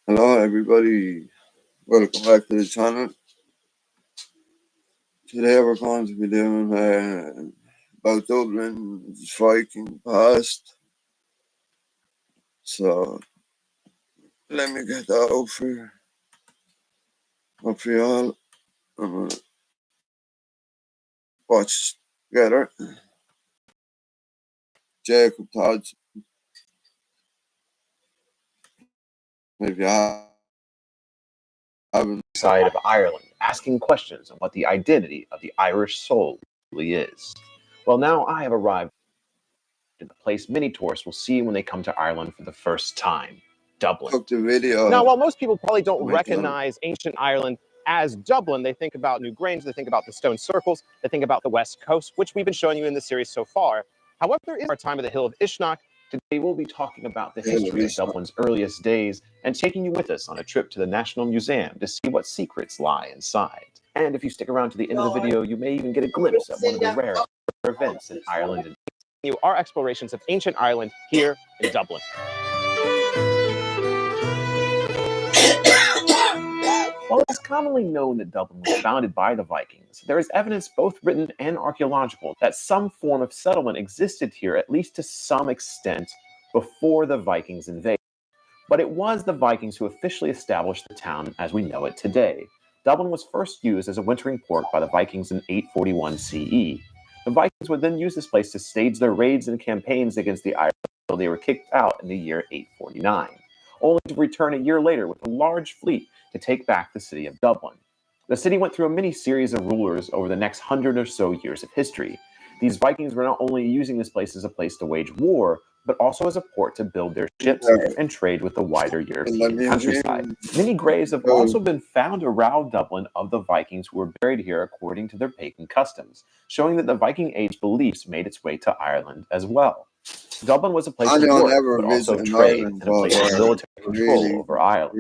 Hello, everybody. Welcome back to the channel. Today we're going to be doing about Dublin's Viking past. So let me get that up for y'all. I'm gonna watch together. Jacob Todd, if you haven't. Side of Ireland, asking questions on what the identity of the Irish soul really is. Well, now I have arrived at the place many tourists will see when they come to Ireland for the first time, Dublin. Took the video. Now, while most people probably don't Oh my recognize ancient Ireland as Dublin, they think about Newgrange, they think about the stone circles, they think about the West Coast, which we've been showing you in the series so far. However, there is our time of the Hill of Ishnach. Today we'll be talking about the history of Dublin's earliest days and taking you with us on a trip to the National Museum to see what secrets lie inside. And if you stick around to the end of the video, you may even get a glimpse of one of the rare events in Ireland and our explorations of ancient Ireland here in Dublin. While it is commonly known that Dublin was founded by the Vikings, there is evidence, both written and archaeological, that some form of settlement existed here, at least to some extent, before the Vikings invaded. But it was the Vikings who officially established the town as we know it today. Dublin was first used as a wintering port by the Vikings in 841 CE. The Vikings would then use this place to stage their raids and campaigns against the Irish until they were kicked out in the year 849, only to return a year later with a large fleet to take back the city of Dublin. The city went through a mini series of rulers over the next 100 or so years of history. These Vikings were not only using this place as a place to wage war, but also as a port to build their ships and trade with the wider European countryside. Many graves have also been found around Dublin of the Vikings who were buried here according to their pagan customs, showing that the Viking Age beliefs made its way to Ireland as well. Dublin was a place of work, but also of trade, and a place of military control over Ireland.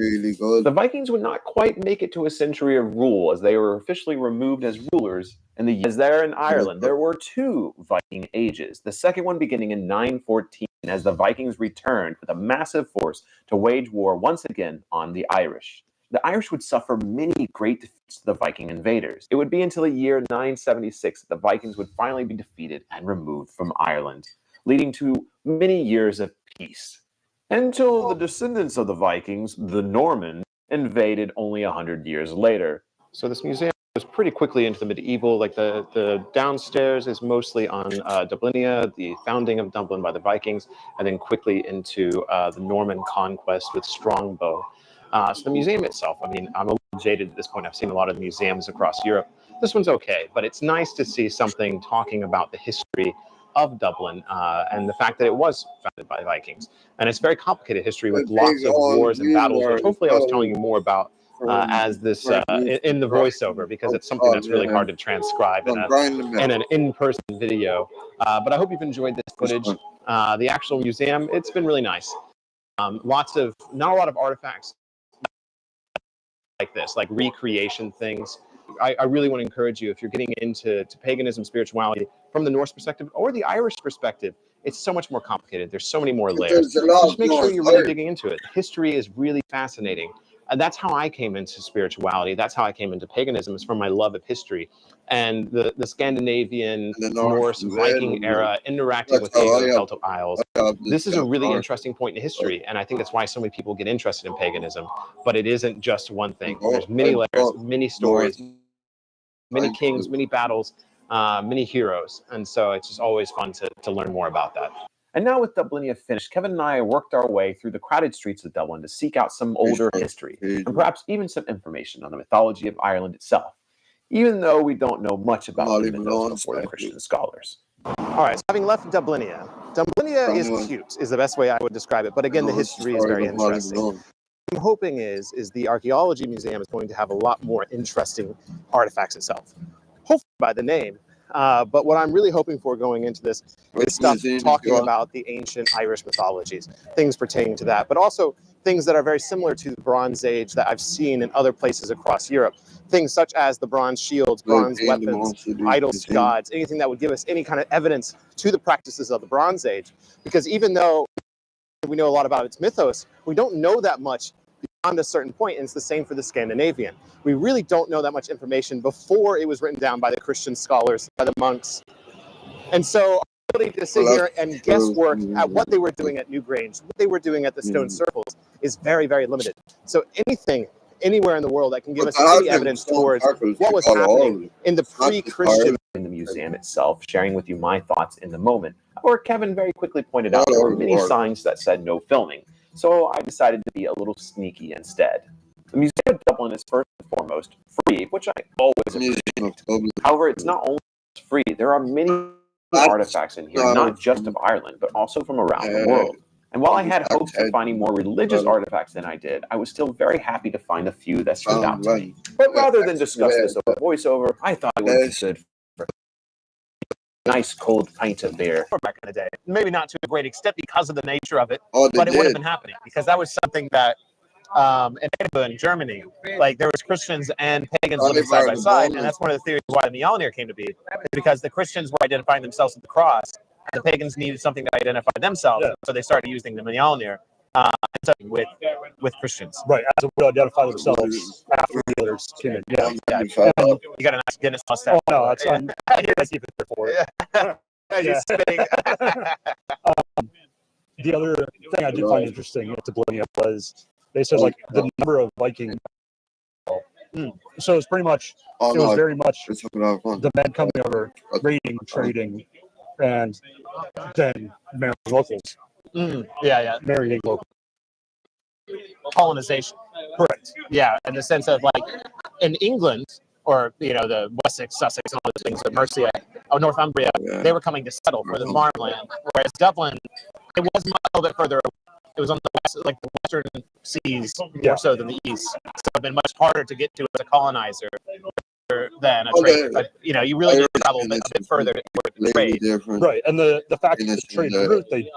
The Vikings would not quite make it to a century of rule, as they were officially removed as rulers in the years there in Ireland. There were two Viking ages, the second one beginning in 914, as the Vikings returned with a massive force to wage war once again on the Irish. The Irish would suffer many great defeats to the Viking invaders. It would be until the year 976 that the Vikings would finally be defeated and removed from Ireland, leading to many years of peace. Until the descendants of the Vikings, the Normans, invaded only 100 years later. So this museum goes pretty quickly into the medieval. Like the downstairs is mostly on Dublinia, the founding of Dublin by the Vikings, and then quickly into the Norman conquest with Strongbow. So the museum itself, I mean, I'm a little jaded at this point. I've seen a lot of museums across Europe. This one's okay, but it's nice to see something talking about the history of Dublin and the fact that it was founded by Vikings. And it's very complicated history with lots of wars and battles, which hopefully I was telling you more about as this in the voiceover, because it's something that's really hard to transcribe in an in-person video. But I hope you've enjoyed this footage. The actual museum, it's been really nice. Not a lot of artifacts like this, like recreation things. I really want to encourage you, if you're getting into paganism, spirituality, from the Norse perspective or the Irish perspective, it's so much more complicated. There's so many more layers. So just make sure you're really digging into it. History is really fascinating. And that's how I came into spirituality. That's how I came into paganism, is from my love of history. And the Scandinavian, Norse, Viking era, interacting with the Celtic Isles. This is a really interesting point in history. And I think that's why so many people get interested in paganism. But it isn't just one thing. There's many layers, many stories, many kings, many battles, many heroes. And so it's just always fun to learn more about that. And now with Dublinia finished, Kevin and I worked our way through the crowded streets of Dublin to seek out some older history, and perhaps even some information on the mythology of Ireland itself, even though we don't know much about the mythos before the Christian scholars. All right, so having left Dublinia is cute, is the best way I would describe it. But again, the history is very interesting. What I'm hoping is the archaeology museum is going to have a lot more interesting artifacts itself. Hopefully by the name. But what I'm really hoping for going into this is stuff talking about the ancient Irish mythologies, things pertaining to that, but also things that are very similar to the Bronze Age that I've seen in other places across Europe. Things such as the bronze shields, bronze weapons, idols, gods, anything that would give us any kind of evidence to the practices of the Bronze Age. Because even though we know a lot about its mythos, we don't know that much beyond a certain point, and it's the same for the Scandinavian. We really don't know that much information before it was written down by the Christian scholars, by the monks. And so our ability to sit here and guesswork at what they were doing at Newgrange, what they were doing at the stone circles, is very, very limited. So anything, anywhere in the world that can give us any evidence towards what was happening in the pre-Christian. In the museum itself, sharing with you my thoughts in the moment. Or Kevin very quickly pointed out there were many signs that said no filming, so I decided to be a little sneaky instead. The Museum of Dublin is first and foremost free, which I always appreciate. However, it's not only free, there are many artifacts in here, not just of Ireland, but also from around the world. And while I had hopes of finding more religious artifacts than I did, I was still very happy to find a few that stood out to me. But rather than discuss this over voiceover, I thought it would be good for a nice cold pint of beer. Back in the day, maybe not to a great extent because of the nature of it, but it would have been happening because that was something that in Edinburgh, in Germany, like there was Christians and pagans living side by side, and that's one of the theories why the Mjolnir came to be, because the Christians were identifying themselves with the cross, the pagans needed something to identify themselves, so they started using the Mjolnir with Christians. Right, as a way to identify themselves after the others came in. Yeah. And you got a nice Guinness mustache. Oh no, that's I keep it there for it. You're spitting. The other thing I did find interesting at Dublin was they said like the number of Viking. So it's pretty much it was very much the men coming over, raiding, trading, and then marrying locals. Marrying locals. Colonization. Correct. Yeah, in the sense of like in England, or the Wessex, Sussex, and all those things, or Mercia, or Northumbria, they were coming to settle for the farmland. Whereas Dublin, it was a little bit further. It was on the west, like the western seas, more so than the east. So it'd been much harder to get to as a colonizer than a trader. But you really need to travel a bit further to trade. Right, and the fact that the trade route they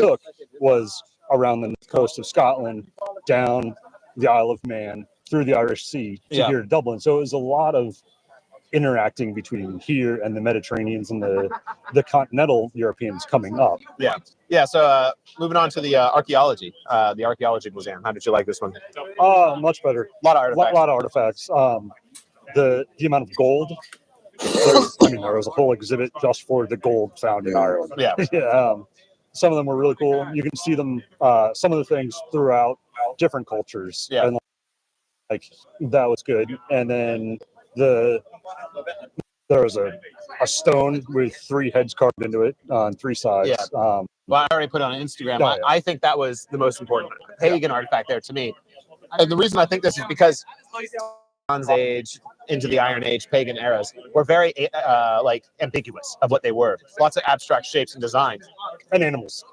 took was around the coast of Scotland, down the Isle of Man, through the Irish Sea to here to Dublin. So it was a lot of interacting between here and the Mediterraneans and the continental Europeans coming up. Yeah. So moving on to the archaeology museum. How did you like this one? Much better. A lot of artifacts. The amount of gold. There was a whole exhibit just for the gold found in Ireland. Some of them were really cool. You can see them. Some of the things throughout different cultures. Yeah. And like that was good. And then there was a stone with 3 heads carved into it on 3 sides. Well, I already put it on Instagram. I think that was the most important pagan artifact there to me. And the reason I think this is because Bronze Age into the Iron Age pagan eras were very ambiguous of what they were. Lots of abstract shapes and designs. And animals,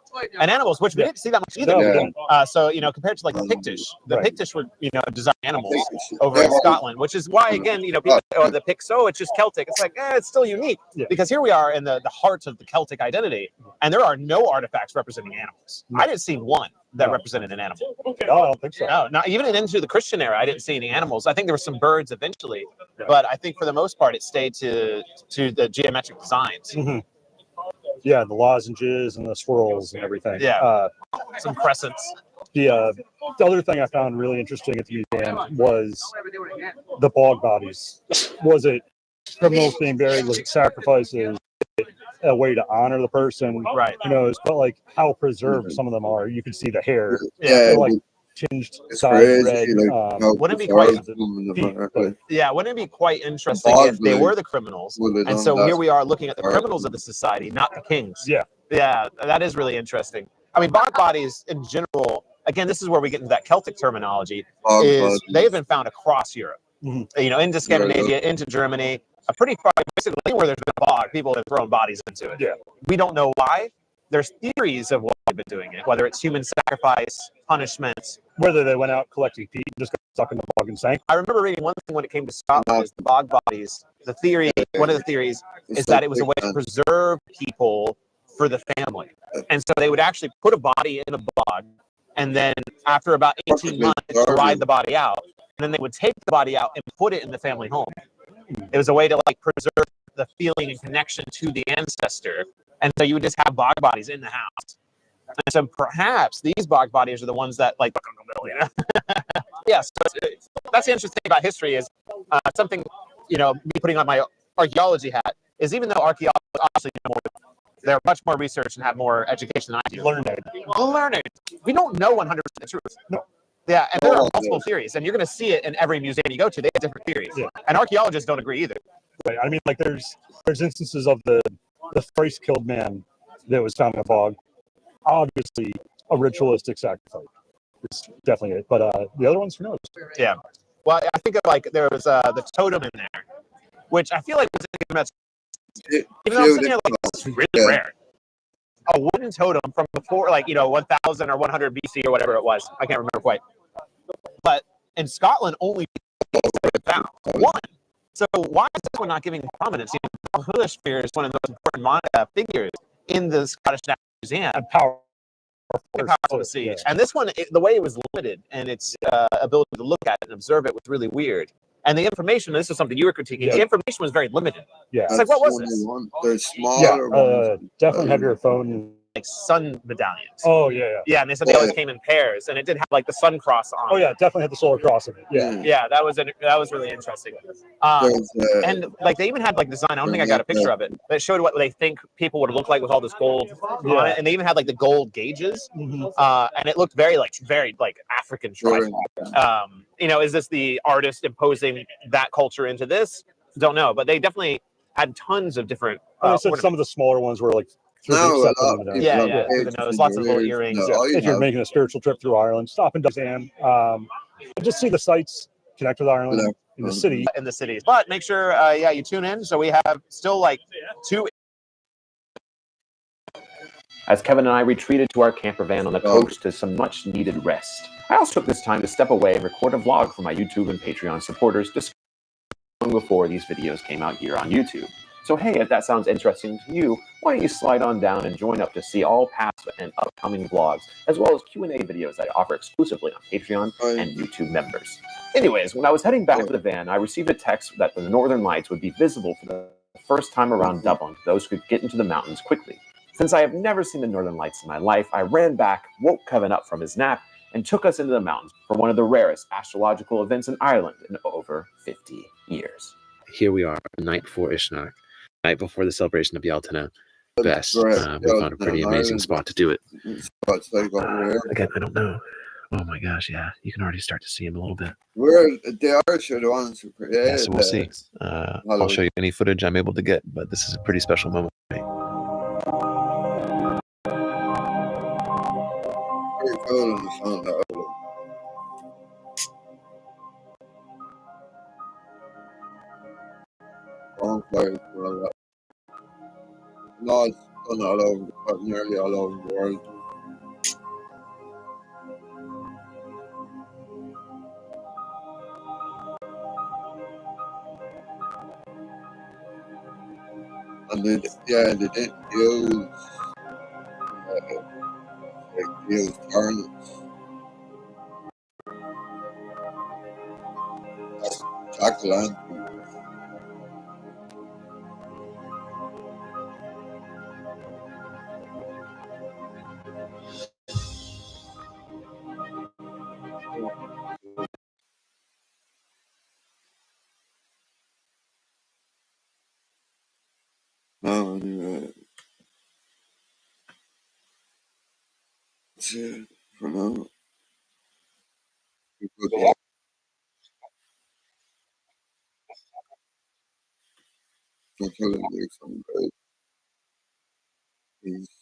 which we didn't see that much either. No, so compared to like the Pictish, Pictish would design animals over in Scotland, which is why again people say, the Picts, it's just Celtic. It's like it's still unique because here we are in the heart of the Celtic identity, and there are no artifacts representing animals. I didn't see one that represented an animal. No, I don't think so. No, not even into the Christian era. I didn't see any animals. I think there were some birds eventually, but I think for the most part it stayed to the geometric designs. Mm-hmm. Yeah, the lozenges and the swirls and everything. Some crescents. The other thing I found really interesting at the museum was the bog bodies. Was it criminals being buried? Was it sacrifices? A way to honor the person? Right. Who knows? But like how preserved some of them are. You can see the hair. They're like tinged dyed red. Wouldn't it be quite interesting if they were the criminals? And so here we are looking at the criminals of the society, not the kings. Yeah, that is really interesting. I mean, bog bodies in general, again, this is where we get into that Celtic terminology, they've been found across Europe, into Scandinavia, into Germany, pretty far, basically anywhere there's been a bog, people have thrown bodies into it. Yeah. We don't know why. There's theories of why they've been doing it, whether it's human sacrifice, punishments. Whether they went out collecting peat and just got stuck in the bog and sank. I remember reading one thing when it came to Scotland is the bog bodies. One of the theories is that it was a way to preserve people for the family. And so they would actually put a body in a bog, and then after about 18 months, ride the body out. And then they would take the body out and put it in the family home. It was a way to preserve the feeling and connection to the ancestor. And so you would just have bog bodies in the house. And so perhaps these bog bodies are the ones that Yeah, so that's the interesting thing about history is something, me putting on my archaeology hat is even though archaeologists obviously know more, they're much more research and have more education than I do. Learned. We don't know 100% the truth. No. Yeah, and there are multiple theories, and you're going to see it in every museum you go to. They have different theories, and archaeologists don't agree either. Right. I mean, like there's instances of the thrice killed man that was found in a bog. Obviously, a ritualistic sacrifice. It's definitely it. But the other ones, who knows? Yeah. Well, I think of like there was the totem in there, which I feel like was even though I'm sitting here like this is really rare. A wooden totem from before, 1000 or 100 BC or whatever it was. I can't remember quite. But in Scotland, only found one. So why is this one not giving prominence? Huddersfield is one of the most important figures in the Scottish National Museum. And power to the sea. And this one, the way it was limited and its ability to look at it and observe it was really weird. And the information, this is something you were critiquing, the information was very limited. Yeah. It's like, what was this? There's smaller ones. Definitely have your phone. Like sun medallions. Oh, yeah. Yeah, and they said they always came in pairs, and it did have like the sun cross on. Oh, yeah, definitely had the solar cross in it. Yeah, that was really interesting. And like they even had like design. I don't think I got a picture of it. That showed what they think people would look like with all this gold on it, and they even had like the gold gauges, and it looked very African tribal. Is this the artist imposing that culture into this? Don't know, but they definitely had tons of different. Some of the smaller ones were like. Through the nose, lots of little earrings. If you're making a spiritual trip through Ireland, stop in Dublin, just see the sites, connect with Ireland in the city. But make sure, you tune in. So we have still like 2. As Kevin and I retreated to our camper van on the coast to some much-needed rest, I also took this time to step away and record a vlog for my YouTube and Patreon supporters just long before these videos came out here on YouTube. So hey, if that sounds interesting to you, why don't you slide on down and join up to see all past and upcoming vlogs, as well as Q&A videos that I offer exclusively on Patreon and YouTube members. Anyways, when I was heading back to the van, I received a text that the Northern Lights would be visible for the first time around Dublin to those who could get into the mountains quickly. Since I have never seen the Northern Lights in my life, I ran back, woke Kevin up from his nap, and took us into the mountains for one of the rarest astrological events in Ireland in over 50 years. Here we are, night before Ishnach. Night before the celebration of Yaltana. We found a pretty amazing spot to do it. Again, I don't know. Oh my gosh, yeah. You can already start to see him a little bit. The Irish are the ones who created. Yeah, so we'll see. I'll show you any footage I'm able to get, but this is a pretty special moment for me. Very cool in the sun, that bonfires and all that. No, it's done all over, nearly all over the world. And they didn't use turnips. Jack-o'-lantern. No, anyway. That's it for now. Good luck. Until the next one, guys. Peace.